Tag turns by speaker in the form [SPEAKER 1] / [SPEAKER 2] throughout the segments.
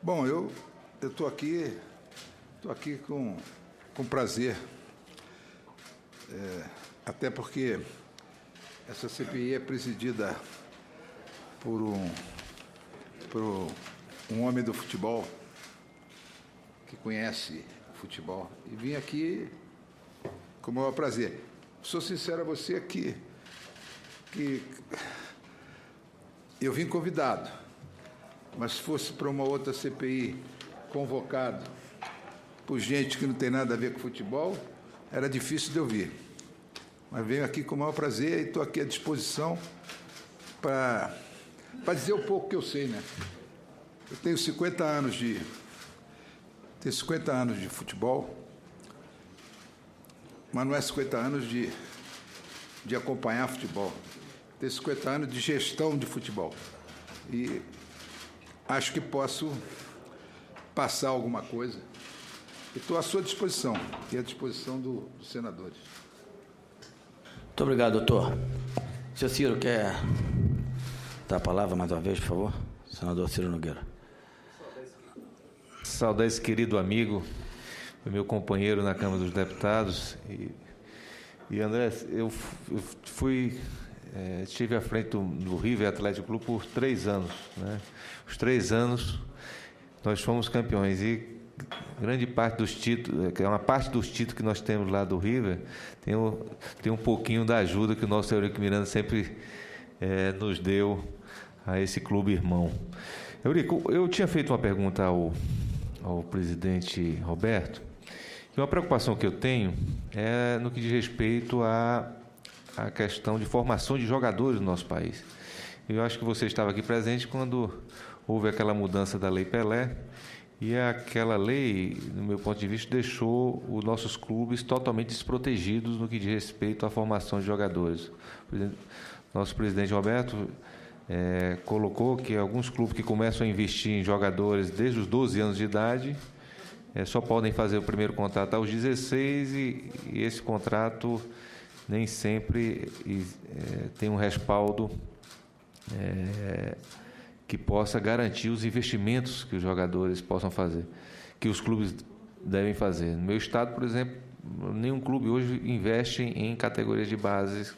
[SPEAKER 1] Bom, eu estou aqui com prazer, até porque essa CPI é presidida por um homem do futebol que conhece o futebol. E vim aqui com o maior prazer. Sou sincero a você que eu vim convidado, mas se fosse para uma outra CPI convocado por gente que não tem nada a ver com futebol, era difícil de eu vir. Mas venho aqui com o maior prazer e estou aqui à disposição para dizer um pouco que eu sei, né? Eu tenho 50 anos de futebol, mas não é 50 anos de acompanhar futebol. Tenho 50 anos de gestão de futebol. E acho que posso passar alguma coisa. Estou à sua disposição e à disposição dos senadores.
[SPEAKER 2] Muito obrigado, doutor. Senhor Ciro, quer dar a palavra mais uma vez, por favor? Senador Ciro Nogueira.
[SPEAKER 3] Saudar esse querido amigo, meu companheiro na Câmara dos Deputados. E André, eu estive à frente do River Atlético Clube por 3 anos, né? Os 3 anos nós fomos campeões e grande parte dos títulos, uma parte dos títulos que nós temos lá do River tem um pouquinho da ajuda que o nosso Eurico Miranda sempre nos deu a esse clube irmão. Eurico, eu tinha feito uma pergunta ao presidente Roberto, e uma preocupação que eu tenho é no que diz respeito à questão de formação de jogadores no nosso país. Eu acho que você estava aqui presente quando houve aquela mudança da Lei Pelé, e aquela lei, no meu ponto de vista, deixou os nossos clubes totalmente desprotegidos no que diz respeito à formação de jogadores. Nosso presidente Roberto colocou que alguns clubes que começam a investir em jogadores desde os 12 anos de idade só podem fazer o primeiro contrato aos 16 e esse contrato nem sempre tem um respaldo que possa garantir os investimentos que os jogadores possam fazer, que os clubes devem fazer. No meu estado, por exemplo, nenhum clube hoje investe em categorias de base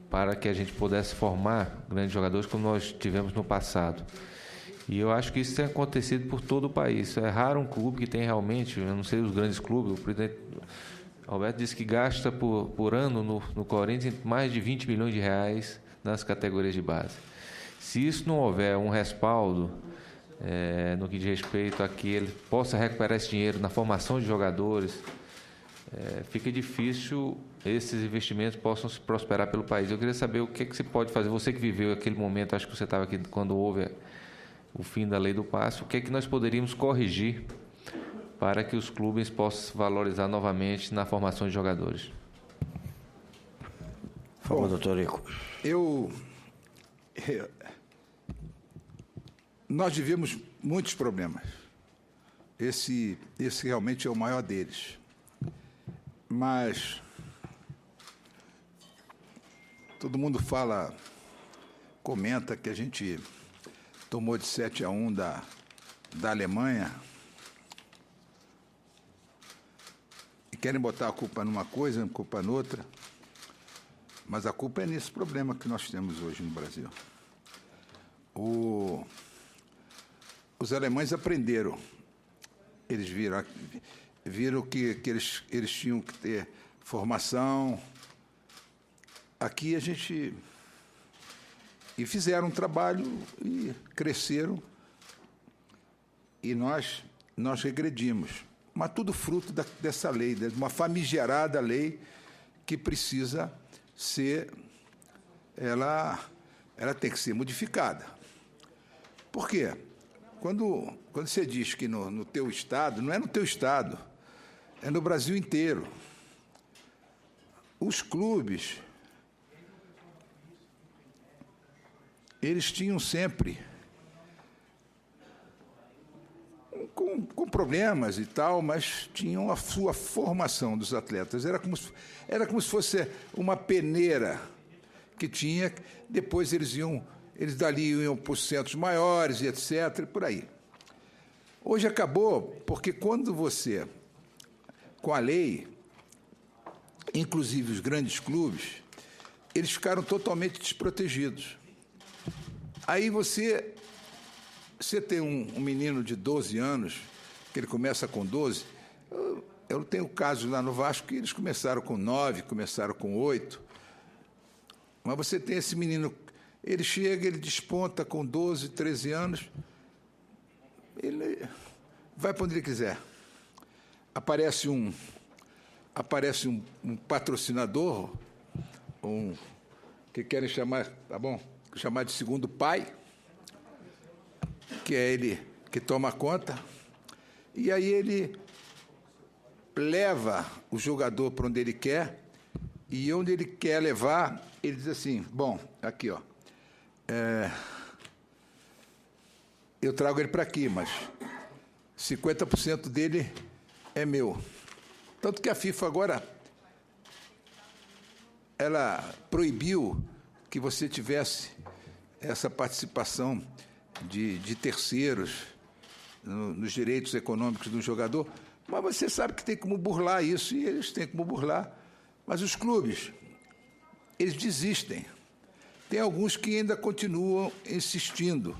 [SPEAKER 3] para que a gente pudesse formar grandes jogadores como nós tivemos no passado. E eu acho que isso tem acontecido por todo o país. É raro um clube que tem realmente, eu não sei os grandes clubes, o presidente Roberto disse que gasta por ano no Corinthians mais de 20 milhões de reais nas categorias de base. Se isso não houver um respaldo no que diz respeito a que ele possa recuperar esse dinheiro na formação de jogadores, fica difícil esses investimentos possam se prosperar pelo país. Eu queria saber o que se pode fazer. Você que viveu aquele momento, acho que você estava aqui quando houve o fim da lei do passe, o que é que nós poderíamos corrigir para que os clubes possam se valorizar novamente na formação de jogadores?
[SPEAKER 2] Por favor, doutor Rico.
[SPEAKER 1] Nós vivemos muitos problemas. Esse realmente é o maior deles. Mas todo mundo comenta que a gente tomou de 7-1 da Alemanha e querem botar a culpa numa coisa, a culpa noutra. Mas a culpa é nesse problema que nós temos hoje no Brasil. Os alemães aprenderam. Eles viram que eles tinham que ter formação. Aqui e fizeram um trabalho e cresceram. E nós regredimos. Mas tudo fruto dessa lei, de uma famigerada lei que precisa ela tem que ser modificada. Por quê? Quando você diz que no teu estado, não é no teu estado, é no Brasil inteiro. Os clubes, eles tinham sempre com problemas e tal, mas tinham a sua formação dos atletas. Era como se fosse uma peneira que tinha, depois eles iam eles dali iam para os centros maiores e etc., e por aí. Hoje acabou, porque quando você, com a lei, inclusive os grandes clubes, eles ficaram totalmente desprotegidos. Aí você tem um menino de 12 anos, que ele começa com 12, eu tenho casos lá no Vasco que eles começaram com 9, começaram com 8, mas você tem esse menino, ele chega, ele desponta com 12, 13 anos, ele vai para onde ele quiser. Aparece um patrocinador, que querem chamar, tá bom? Chamar de segundo pai, que é ele que toma conta, e aí ele leva o jogador para onde ele quer, e onde ele quer levar, ele diz assim, bom, aqui, ó, eu trago ele para aqui, mas 50% dele é meu. Tanto que a FIFA agora, ela proibiu que você tivesse essa participação de terceiros nos direitos econômicos do jogador, mas você sabe que tem como burlar isso, e eles têm como burlar. Mas os clubes, eles desistem. Tem alguns que ainda continuam insistindo,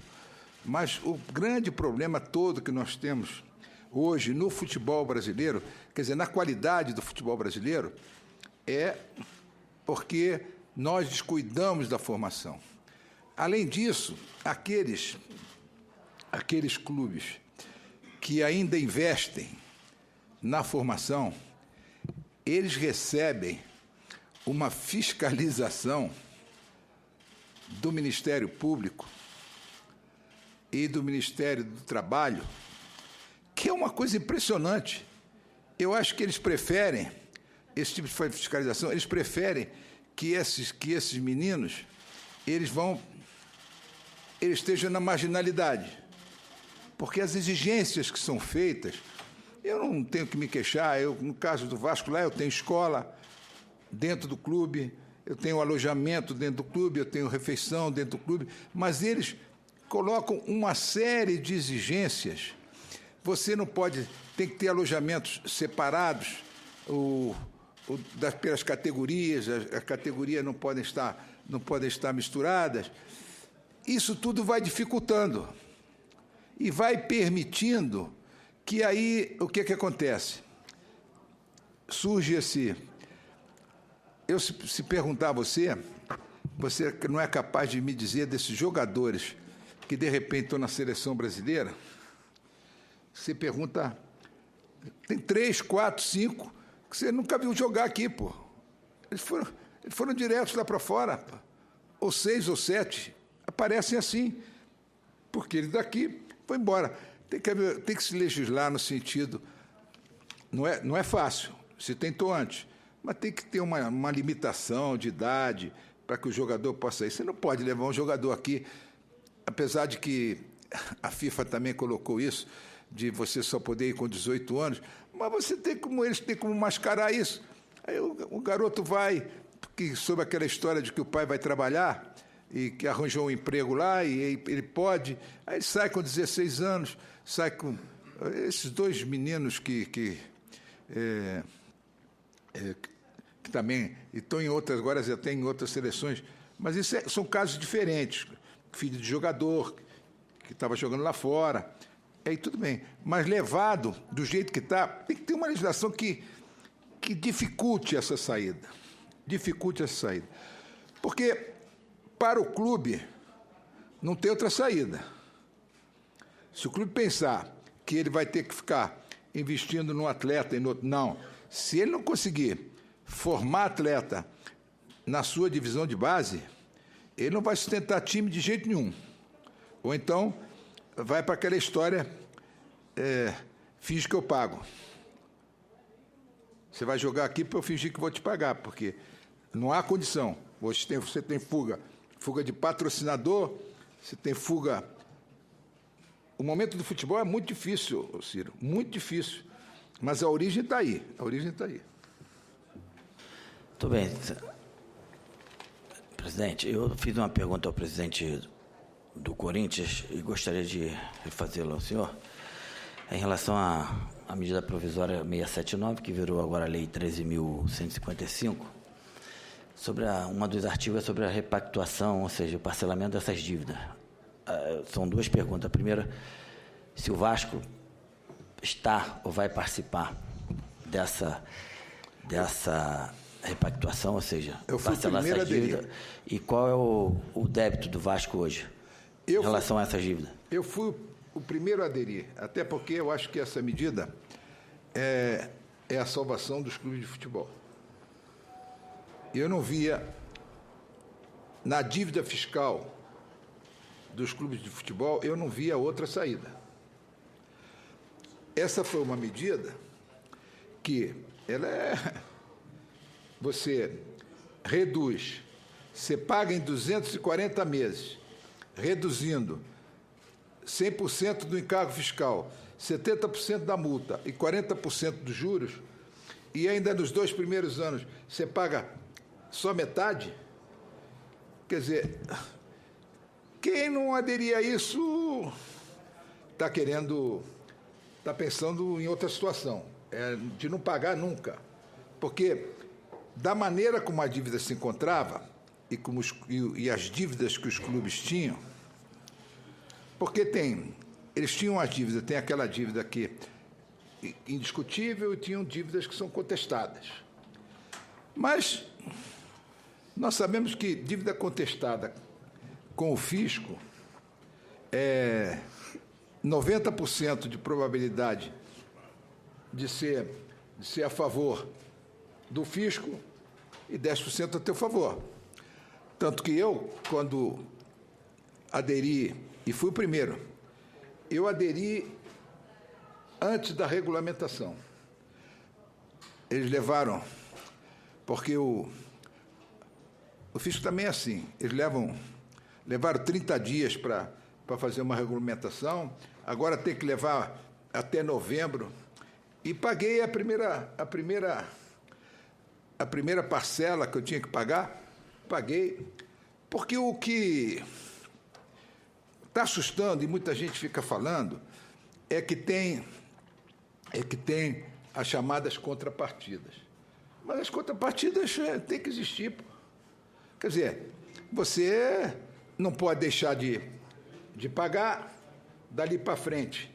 [SPEAKER 1] mas o grande problema todo que nós temos hoje no futebol brasileiro, quer dizer, na qualidade do futebol brasileiro, é porque nós descuidamos da formação. Além disso, aqueles clubes que ainda investem na formação, eles recebem uma fiscalização do Ministério Público e do Ministério do Trabalho, que é uma coisa impressionante. Eu acho que eles preferem, esse tipo de fiscalização, eles preferem que esses meninos, eles estejam na marginalidade. Porque as exigências que são feitas, eu não tenho que me queixar, no caso do Vasco lá, eu tenho escola dentro do clube, eu tenho alojamento dentro do clube, eu tenho refeição dentro do clube, mas eles colocam uma série de exigências. Você não pode, tem que ter alojamentos separados, pelas categorias, as categorias não podem estar misturadas. Isso tudo vai dificultando e vai permitindo que aí, o que acontece? Surge se perguntar a você não é capaz de me dizer desses jogadores que, de repente, estão na seleção brasileira, você pergunta, tem 3, 4, 5, que você nunca viu jogar aqui, pô. Eles foram diretos lá para fora, pô. Ou 6 ou 7, aparecem assim, porque ele daqui foi embora. Tem que se legislar no sentido, não é fácil, se tentou antes, mas tem que ter uma limitação de idade para que o jogador possa ir. Você não pode levar um jogador aqui, apesar de que a FIFA também colocou isso, de você só poder ir com 18 anos, mas eles têm como mascarar isso. Aí o garoto vai, porque sob aquela história de que o pai vai trabalhar e que arranjou um emprego lá e ele pode, aí ele sai com 16 anos, sai com esses dois meninos que também estão em outras, agora já tem em outras seleções, mas isso são casos diferentes. Filho de jogador que estava jogando lá fora, aí tudo bem. Mas levado do jeito que está, tem que ter uma legislação que dificulte essa saída. Dificulte essa saída. Porque para o clube não tem outra saída. Se o clube pensar que ele vai ter que ficar investindo num atleta e no outro, não. Se ele não conseguir formar atleta na sua divisão de base, ele não vai sustentar time de jeito nenhum. Ou então vai para aquela história, finge que eu pago. Você vai jogar aqui para eu fingir que vou te pagar, porque não há condição. Você tem fuga de patrocinador, você tem fuga. O momento do futebol é muito difícil, Ciro, muito difícil. Mas a origem está aí.
[SPEAKER 2] Muito bem. Presidente, eu fiz uma pergunta ao presidente do Corinthians e gostaria de fazê-lo ao senhor. Em relação à medida provisória 679, que virou agora a Lei 13.155, sobre uma dos artigos é sobre a repactuação, ou seja, o parcelamento dessas dívidas. São duas perguntas. A primeira, se o Vasco está ou vai participar dessa repactuação, ou seja, parcelar essa dívida, e qual é o débito do Vasco hoje em relação a essas dívidas?
[SPEAKER 1] Eu fui o primeiro a aderir, até porque eu acho que essa medida é a salvação dos clubes de futebol. Eu não via na dívida fiscal dos clubes de futebol, eu não via outra saída. Essa foi uma medida que você reduz, você paga em 240 meses, reduzindo 100% do encargo fiscal, 70% da multa e 40% dos juros, e ainda nos 2 primeiros anos você paga só metade. Quer dizer, quem não aderir a isso está pensando em outra situação, de não pagar nunca. Porque, da maneira como a dívida se encontrava e as dívidas que os clubes tinham, porque eles tinham a dívida, tem aquela dívida que indiscutível, e tinham dívidas que são contestadas. Mas nós sabemos que dívida contestada com o fisco é 90% de probabilidade de ser a favor do fisco e 10% a teu favor. Tanto que eu, quando aderi, e fui o primeiro, eu aderi antes da regulamentação. Eles levaram, porque o fisco também é assim, eles levaram 30 dias para fazer uma regulamentação, agora tem que levar até novembro, e paguei a primeira parcela que eu tinha que pagar, paguei, porque o que está assustando, e muita gente fica falando, é que tem as chamadas contrapartidas. Mas as contrapartidas têm que existir. Pô. Quer dizer, você não pode deixar de pagar, dali para frente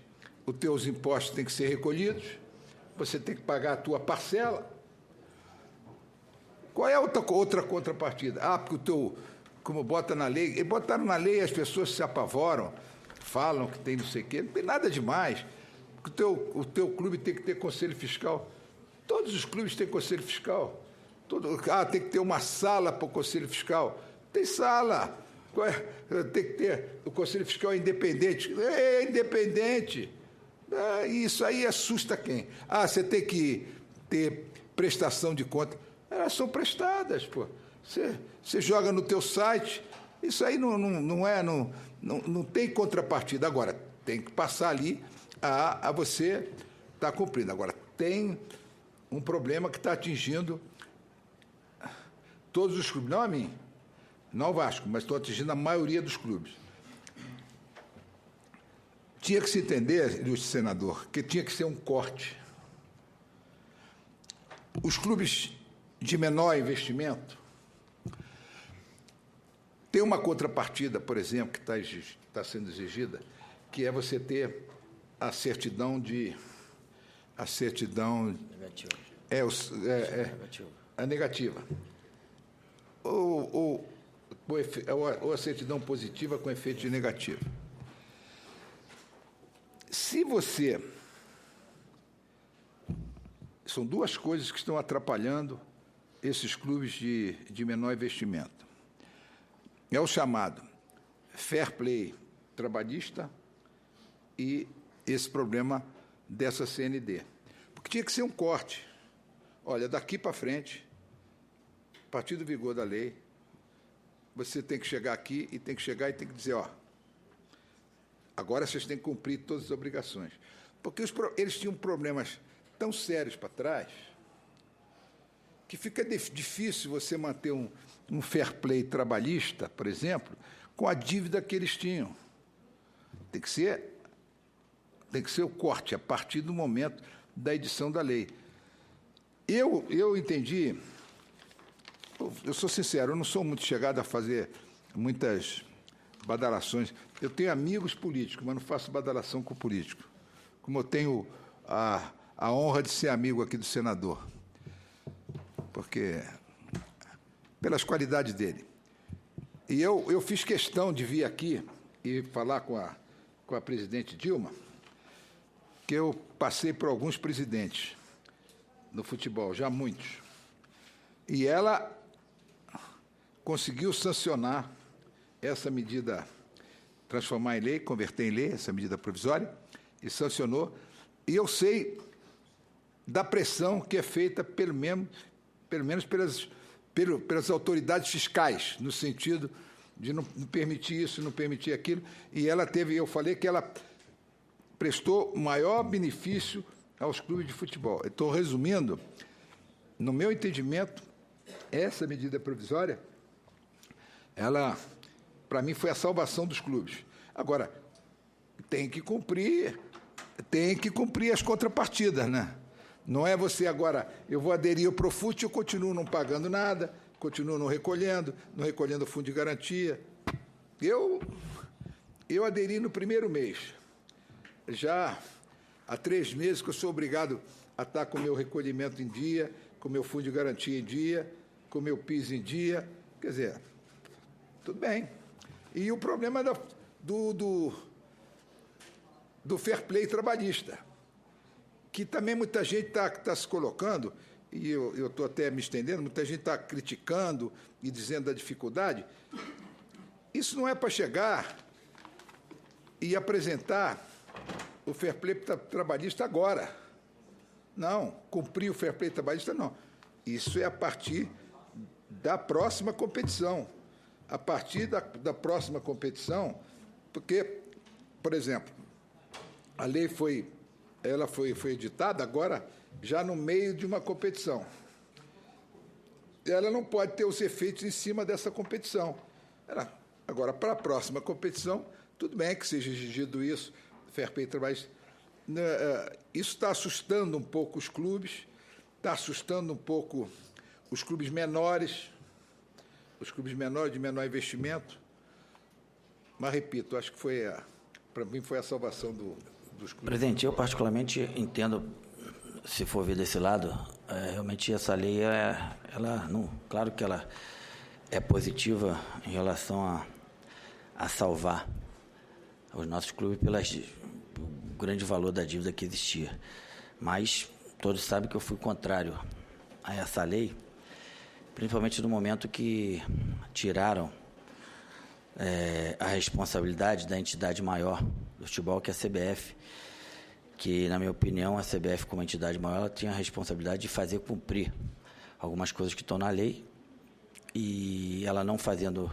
[SPEAKER 1] os teus impostos têm que ser recolhidos, você tem que pagar a tua parcela. Qual é a outra contrapartida? Porque como bota na lei, e botaram na lei, as pessoas se apavoram, falam que tem não sei o quê, não tem nada demais. O teu clube tem que ter conselho fiscal. Todos os clubes têm conselho fiscal. Tem que ter uma sala para o conselho fiscal. Tem sala. Tem que ter o conselho fiscal independente. É independente. Isso aí assusta quem? Você tem que ter prestação de conta. Elas são prestadas, pô. Você joga no teu site, isso aí não tem contrapartida. Agora, tem que passar ali a você estar cumprindo. Agora, tem um problema que está atingindo todos os clubes, não a mim, não o Vasco, mas estou atingindo a maioria dos clubes. Tinha que se entender, ilustre senador, que tinha que ser um corte. Os clubes de menor investimento tem uma contrapartida, por exemplo, que está sendo exigida, que é você ter a certidão negativa. A negativa. Ou a certidão positiva com efeito de negativo. Se você... São duas coisas que estão atrapalhando esses clubes de menor investimento. É o chamado fair play trabalhista e esse problema dessa CND. Porque tinha que ser um corte. Olha, daqui para frente, a partir do vigor da lei, você tem que chegar aqui e tem que chegar e tem que dizer, agora vocês têm que cumprir todas as obrigações. Porque eles tinham problemas tão sérios para trás que fica difícil você manter um fair play trabalhista, por exemplo, com a dívida que eles tinham. Tem que ser o corte a partir do momento da edição da lei. Eu entendi, eu sou sincero, eu não sou muito chegado a fazer muitas badalações. Eu tenho amigos políticos, mas não faço badalação com político. Como eu tenho a honra de ser amigo aqui do senador, porque pelas qualidades dele. E eu fiz questão de vir aqui e falar com a presidente Dilma, que eu passei por alguns presidentes no futebol, já muitos. E ela conseguiu sancionar essa medida, transformar em lei, converter em lei, essa medida provisória, e sancionou. E eu sei da pressão que é feita, pelo menos pelas autoridades fiscais, no sentido de não permitir isso, não permitir aquilo. E ela eu falei que ela prestou maior benefício aos clubes de futebol. Estou resumindo, no meu entendimento, essa medida provisória, ela, para mim, foi a salvação dos clubes. Agora, tem que cumprir as contrapartidas, né? Não é você agora, eu vou aderir ao Profut, eu continuo não pagando nada, continuo não recolhendo o fundo de garantia. Eu aderi no primeiro mês. Já há 3 meses que eu sou obrigado a estar com o meu recolhimento em dia, com o meu fundo de garantia em dia, com o meu PIS em dia. Quer dizer, tudo bem. E o problema do fair play trabalhista, que também muita gente está se colocando, e eu estou até me estendendo, muita gente está criticando e dizendo da dificuldade. Isso não é para chegar e apresentar o fair play trabalhista agora. Não, cumprir o fair play trabalhista, não. Isso é a partir da próxima competição. A partir da próxima competição, porque, por exemplo, a lei foi editada agora, já no meio de uma competição. Ela não pode ter os efeitos em cima dessa competição. Agora, para a próxima competição, tudo bem que seja exigido isso, fair play trabalhista. Isso está assustando um pouco os clubes, está assustando um pouco os clubes menores, de menor investimento. Mas, repito, acho que para mim foi a salvação dos clubes.
[SPEAKER 2] Presidente, eu particularmente entendo, se for ver desse lado, realmente essa lei, claro que ela é positiva em relação a salvar os nossos clubes pelo grande valor da dívida que existia. Mas todos sabem que eu fui contrário a essa lei, principalmente no momento que tiraram a responsabilidade da entidade maior do futebol, que é a CBF, que, na minha opinião, a CBF, como entidade maior, ela tinha a responsabilidade de fazer cumprir algumas coisas que estão na lei, e ela não fazendo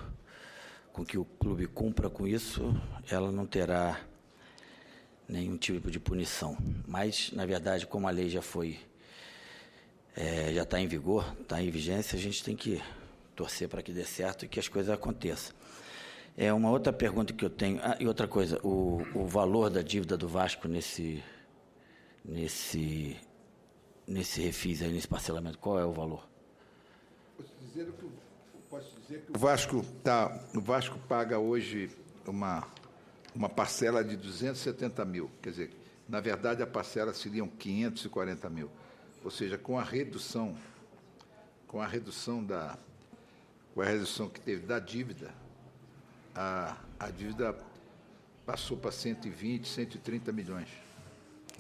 [SPEAKER 2] com que o clube cumpra com isso, ela não terá nenhum tipo de punição. Mas, na verdade, como a lei já está em vigor, está em vigência, a gente tem que torcer para que dê certo e que as coisas aconteçam. Uma outra pergunta que eu tenho... e outra coisa, o valor da dívida do Vasco nesse refis aí, nesse parcelamento, qual é o valor?
[SPEAKER 1] Posso dizer que o Vasco paga hoje uma parcela de 270 mil. Quer dizer, na verdade, a parcela seriam 540 mil. Ou seja, com a redução que teve da dívida, a dívida passou para 120, 130 milhões.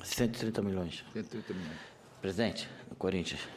[SPEAKER 2] 130 milhões.
[SPEAKER 1] 130 milhões.
[SPEAKER 2] Presidente, do Corinthians.